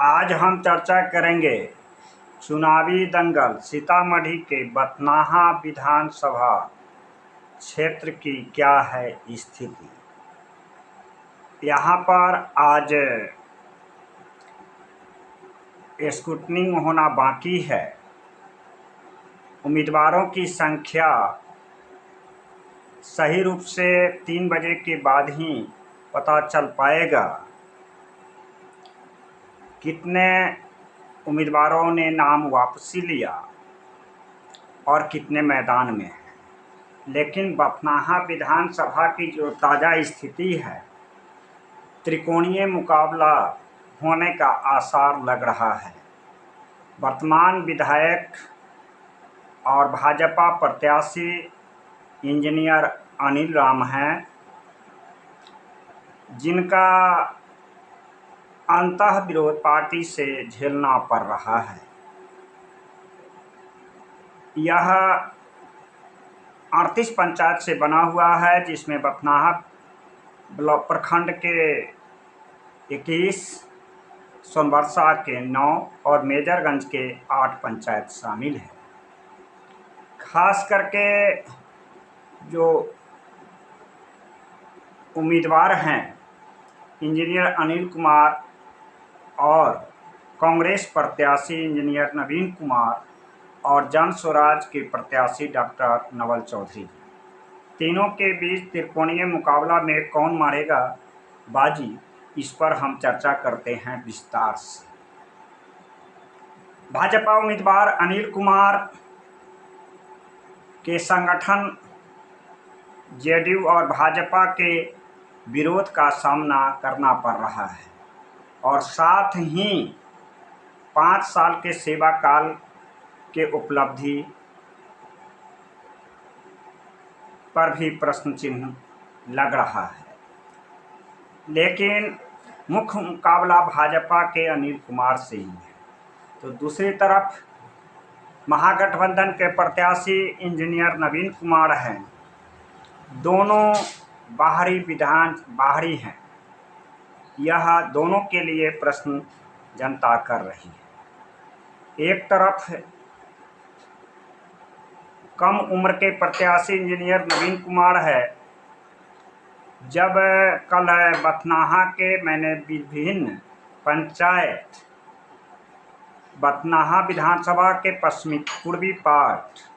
आज हम चर्चा करेंगे चुनावी दंगल सीतामढ़ी के बथनाहा विधानसभा क्षेत्र की क्या है स्थिति। यहाँ पर आज स्क्रूटनिंग होना बाकी है। उम्मीदवारों की संख्या सही रूप से 3 बजे के बाद ही पता चल पाएगा। कितने उम्मीदवारों ने नाम वापसी लिया और कितने मैदान में हैं। लेकिन बथनाहा विधानसभा की जो ताज़ा स्थिति है, त्रिकोणीय मुकाबला होने का आसार लग रहा है। वर्तमान विधायक और भाजपा प्रत्याशी इंजीनियर अनिल राम हैं, जिनका अंतः विरोध पार्टी से झेलना पड़ रहा है। यह 38 पंचायत से बना हुआ है, जिसमें बथनाहा ब्लॉक प्रखंड के 21, सोनबरसा के 9 और मेजरगंज के 8 पंचायत शामिल हैं। खास करके जो उम्मीदवार हैं इंजीनियर अनिल कुमार और कांग्रेस प्रत्याशी इंजीनियर नवीन कुमार और जन स्वराज के प्रत्याशी डॉक्टर नवल चौधरी, तीनों के बीच त्रिकोणीय मुकाबला में कौन मारेगा बाजी, इस पर हम चर्चा करते हैं विस्तार से। भाजपा उम्मीदवार अनिल कुमार के संगठन जेडीयू और भाजपा के विरोध का सामना करना पड़ रहा है और साथ ही 5 साल के सेवा काल के उपलब्धि पर भी प्रश्न चिन्ह लग रहा है। लेकिन मुख्य मुकाबला भाजपा के अनिल कुमार से ही है। तो दूसरी तरफ महागठबंधन के प्रत्याशी इंजीनियर नवीन कुमार हैं। दोनों बाहरी हैं। यह दोनों के लिए प्रश्न जनता कर रही है। एक तरफ कम उम्र के प्रत्याशी इंजीनियर नवीन कुमार है। जब कल बथनाहा के मैंने विभिन्न पंचायत, बथनाहा विधानसभा के पूर्वी पार्ट,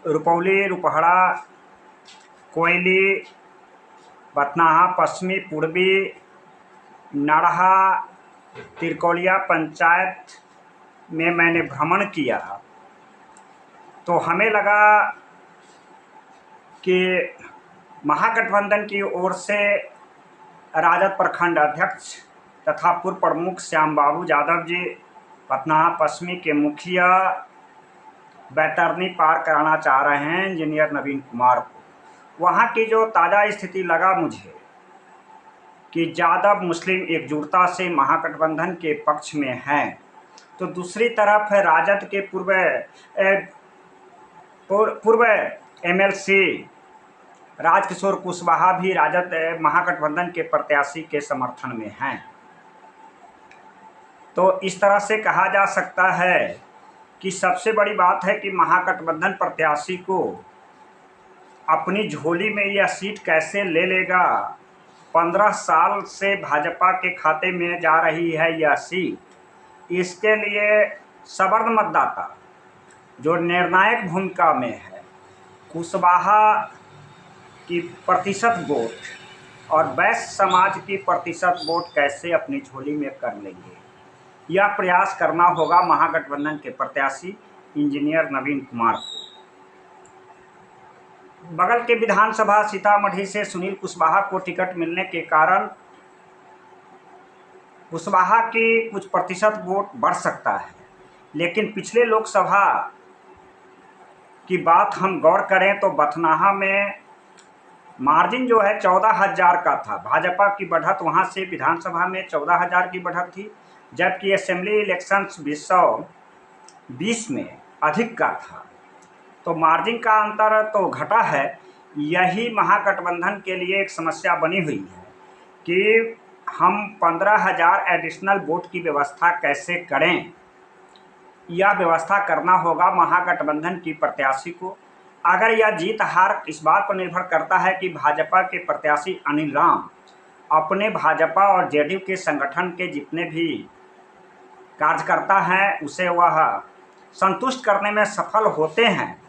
रुपौली, रुपहड़ा, कोयली, बथनाहा पश्चिमी, पूर्वी, नड़हा, तिरकोलिया पंचायत में मैंने भ्रमण किया, तो हमें लगा कि महागठबंधन की ओर से राजद प्रखंड अध्यक्ष तथा पूर्व प्रमुख श्याम बाबू यादव जी बथनाहा पश्चिमी के मुखिया बैतरनी पार कराना चाह रहे हैं इंजीनियर नवीन कुमार को। वहाँ की जो ताज़ा स्थिति लगा मुझे कि यादव मुस्लिम एकजुटता से महागठबंधन के पक्ष में हैं। तो दूसरी तरफ राजद के पूर्व एमएलसी राजकिशोर कुशवाहा भी राजद महागठबंधन के प्रत्याशी के समर्थन में हैं। तो इस तरह से कहा जा सकता है कि सबसे बड़ी बात है कि महागठबंधन प्रत्याशी को अपनी झोली में यह सीट कैसे ले लेगा। 15 साल से भाजपा के खाते में जा रही है यह सीट। इसके लिए सवर्ण मतदाता जो निर्णायक भूमिका में है, कुशवाहा की प्रतिशत वोट और वैश्य समाज की प्रतिशत वोट कैसे अपनी झोली में कर लेंगे, यह प्रयास करना होगा महागठबंधन के प्रत्याशी इंजीनियर नवीन कुमार को। बगल के विधानसभा सीतामढ़ी से सुनील कुशवाहा को टिकट मिलने के कारण कुशवाहा की कुछ प्रतिशत वोट बढ़ सकता है। लेकिन पिछले लोकसभा की बात हम गौर करें तो बथनाहा में मार्जिन जो है 14,000 का था। भाजपा की बढ़त वहां से विधानसभा में 14,000 की बढ़त थी, जबकि असेंबली इलेक्शंस 2020 में अधिक का था। तो मार्जिन का अंतर तो घटा है। यही महागठबंधन के लिए एक समस्या बनी हुई है कि हम 15,000 एडिशनल वोट की व्यवस्था कैसे करें। यह व्यवस्था करना होगा महागठबंधन की प्रत्याशी को। अगर यह जीत हार इस बात पर निर्भर करता है कि भाजपा के प्रत्याशी अनिल राम अपने भाजपा और जेडीयू के संगठन के जितने भी कार्यकर्ता हैं उसे वह संतुष्ट करने में सफल होते हैं,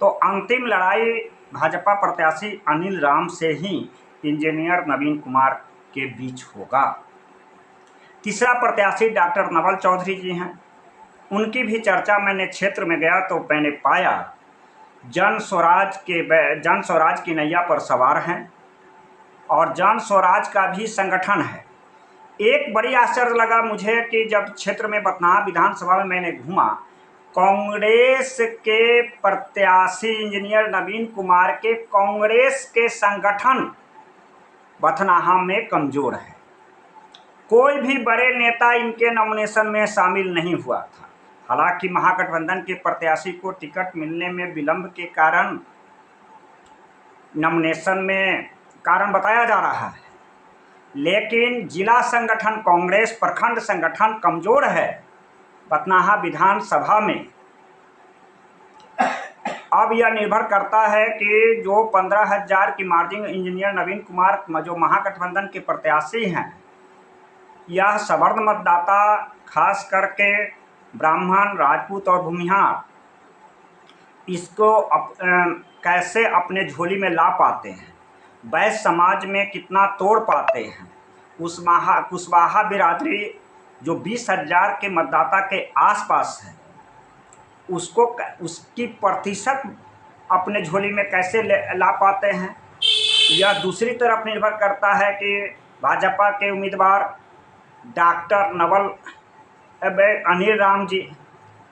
तो अंतिम लड़ाई भाजपा प्रत्याशी अनिल राम से ही इंजीनियर नवीन कुमार के बीच होगा। तीसरा प्रत्याशी डॉक्टर नवल चौधरी जी हैं। उनकी भी चर्चा मैंने क्षेत्र में गया तो मैंने पाया जन स्वराज की नैया पर सवार हैं और जन स्वराज का भी संगठन है। एक बड़ी आश्चर्य लगा मुझे कि जब क्षेत्र में बथनाहा विधानसभा में मैंने घूमा, कांग्रेस के प्रत्याशी इंजीनियर नवीन कुमार के कांग्रेस के संगठन बथनाहा में कमजोर है। कोई भी बड़े नेता इनके नॉमिनेशन में शामिल नहीं हुआ था। हालांकि महागठबंधन के प्रत्याशी को टिकट मिलने में विलंब के कारण नॉमिनेशन में कारण बताया जा रहा है, लेकिन जिला संगठन कांग्रेस प्रखंड संगठन कमजोर है बथनाहा विधानसभा में। अब यह निर्भर करता है कि जो 15,000 की मार्जिन इंजीनियर नवीन कुमार जो महागठबंधन के प्रत्याशी हैं, यह सवर्ण मतदाता खास करके ब्राह्मण, राजपूत और भूमिहार इसको कैसे अपने झोली में ला पाते हैं, वैश्य समाज में कितना तोड़ पाते हैं। कुशवाहा बिरादरी जो 20,000 के मतदाता के आसपास है, उसकी प्रतिशत अपने झोली में कैसे ला पाते हैं। यह दूसरी तरफ निर्भर करता है कि भाजपा के उम्मीदवार डॉक्टर अनिल राम जी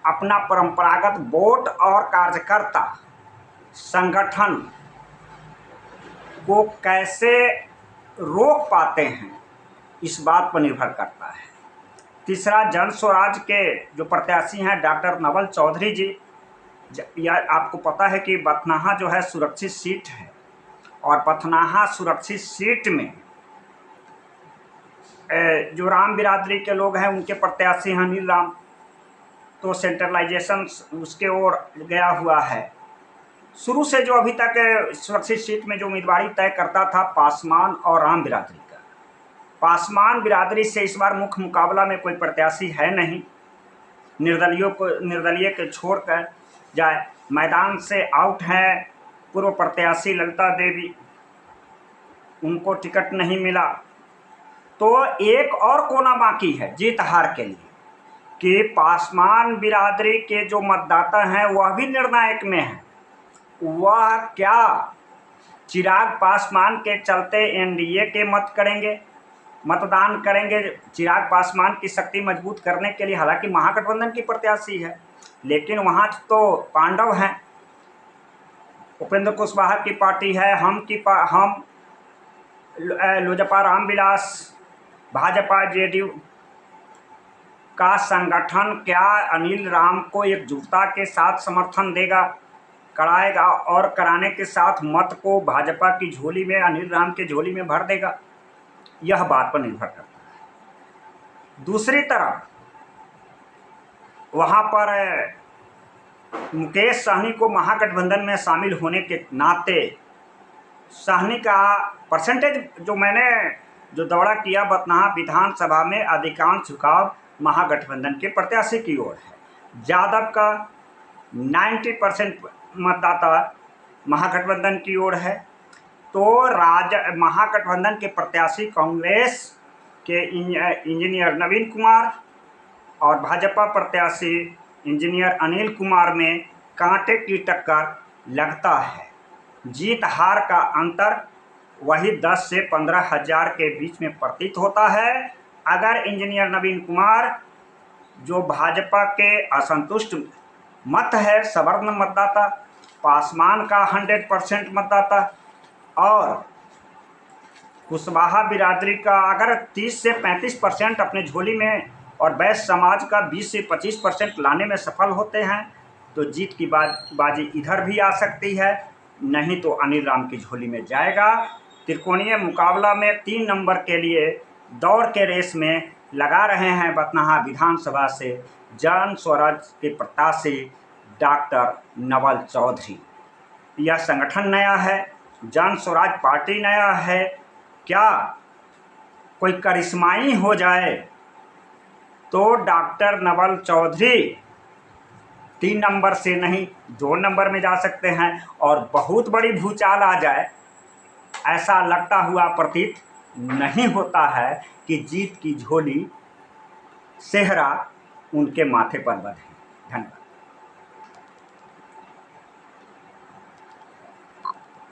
अपना परंपरागत वोट और कार्यकर्ता संगठन को कैसे रोक पाते हैं, इस बात पर निर्भर करता है। तीसरा, जन स्वराज के जो प्रत्याशी हैं डॉक्टर नवल चौधरी जी, यह आपको पता है कि बथनाहा जो है सुरक्षित सीट है और बथनाहा सुरक्षित सीट में जो राम बिरादरी के लोग हैं उनके प्रत्याशी हैं अनिल राम, तो सेंट्रलाइजेशन उसके ओर गया हुआ है। शुरू से जो अभी तक सुरक्षित सीट में जो उम्मीदवारी तय करता था पासवान और राम बिरादरी का, पासवान बिरादरी से इस बार मुख्य मुकाबला में कोई प्रत्याशी है नहीं। निर्दलीय के छोड़कर जाए मैदान से आउट हैं पूर्व प्रत्याशी ललिता देवी, उनको टिकट नहीं मिला। तो एक और कोना बाकी है जीत हार के लिए कि पासवान बिरादरी के जो मतदाता हैं वह भी निर्णायक में हैं। वह क्या चिराग पासवान के चलते एनडीए के मतदान करेंगे चिराग पासवान की शक्ति मजबूत करने के लिए। हालांकि महागठबंधन की प्रत्याशी है, लेकिन वहाँ तो पांडव हैं, उपेंद्र कुशवाहा की पार्टी है, हम लोजपा रामविलास, भाजपा जेडीयू का संगठन क्या अनिल राम को एकजुटता के साथ समर्थन कराएगा और कराने के साथ मत को भाजपा की झोली में अनिल राम के झोली में भर देगा, यह बात पर निर्भर करता है। दूसरी तरफ वहाँ पर मुकेश सहनी को महागठबंधन में शामिल होने के नाते सहनी का परसेंटेज जो दौरा किया बथनाहा विधानसभा में अधिकांश झुकाव महागठबंधन के प्रत्याशी की ओर है। यादव का 90% मतदाता महागठबंधन की ओर है। तो महागठबंधन के प्रत्याशी कांग्रेस के इंजीनियर नवीन कुमार और भाजपा प्रत्याशी इंजीनियर अनिल कुमार में कांटे की टक्कर लगता है। जीत हार का अंतर वही 10 से 15,000 के बीच में प्रतीत होता है। अगर इंजीनियर नवीन कुमार जो भाजपा के असंतुष्ट मत है सवर्ण मतदाता, पासवान का 100% मतदाता और कुशवाहा बिरादरी का अगर 30 से 35% अपने झोली में और वैश्य समाज का 20 से 25% लाने में सफल होते हैं तो जीत की बाजी इधर भी आ सकती है, नहीं तो अनिल राम की झोली में जाएगा। त्रिकोणीय मुकाबला में 3 नंबर के लिए दौड़ के रेस में लगा रहे हैं बथनाहा विधानसभा से जन स्वराज के प्रत्याशी डॉक्टर नवल चौधरी। यह संगठन नया है, जन स्वराज पार्टी नया है। क्या कोई करिश्माई हो जाए तो डॉक्टर नवल चौधरी 3 नंबर से नहीं 2 नंबर में जा सकते हैं और बहुत बड़ी भूचाल आ जाए, ऐसा लगता हुआ प्रतीत नहीं होता है कि जीत की झोली सेहरा उनके माथे पर बंधे। धन्यवाद।